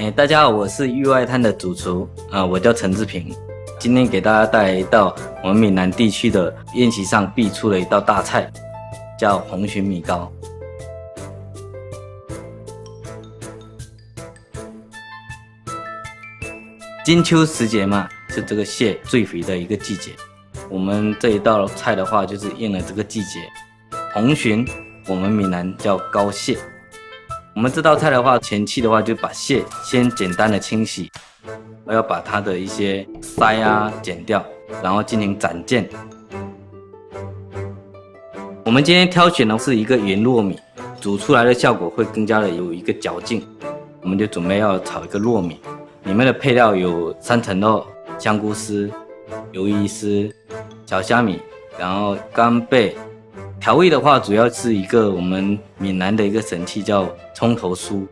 大家好，我是域外滩的主厨我叫陈志平。今天给大家带来一道我们闽南地区的宴席上必出的一道大菜，叫红鲟米糕。金秋时节嘛，是这个蟹最肥的一个季节。我们这一道菜的话，就是应了这个季节。红鲟，我们闽南叫膏蟹。我们这道菜的话，前期的话就把蟹先简单的清洗，我要把它的一些鳃啊剪掉，然后进行斩件。我们今天挑选的是一个圆糯米，煮出来的效果会更加的有一个嚼劲。我们就准备要炒一个糯米，里面的配料有三层肉、香菇丝、鱿鱼丝、小虾米，然后干贝。调味的话，主要是一个我们闽南的一个神器，叫葱头酥。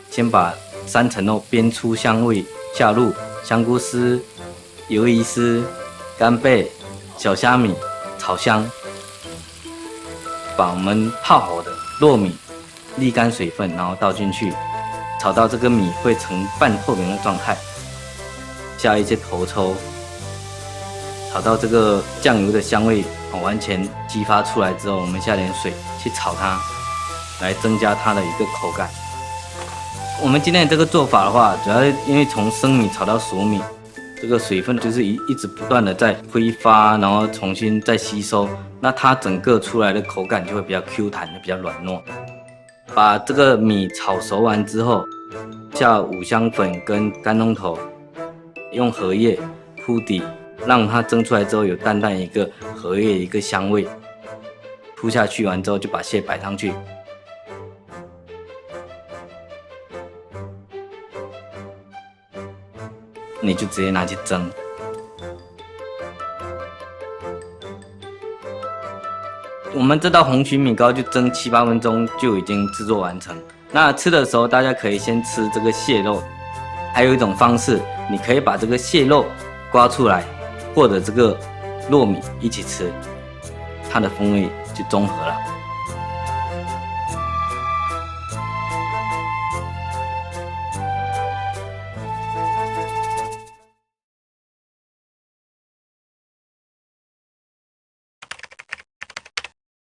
先把三层肉煸出香味，下入香菇丝、鱿鱼丝、干贝、小虾米，炒香。把我们泡好的糯米沥干水分，然后倒进去，炒到这个米会呈半透明的状态。下一些头抽，炒到这个酱油的香味完全激发出来之后，我们下点水去炒它，来增加它的一个口感。我们今天这个做法的话，主要是因为从生米炒到熟米，这个水分就是一直不断的在挥发，然后重新再吸收，那它整个出来的口感就会比较 Q 弹，比较软糯。把这个米炒熟完之后，下五香粉跟干葱头，用荷叶铺底，让它蒸出来之后有淡淡一个荷叶一个香味。铺下去完之后，就把蟹摆上去。你就直接拿去蒸。我们这道红鲟米糕就蒸7、8分钟就已经制作完成。那吃的时候，大家可以先吃这个蟹肉，还有一种方式，你可以把这个蟹肉刮出来，或者这个糯米一起吃，它的风味就中和了。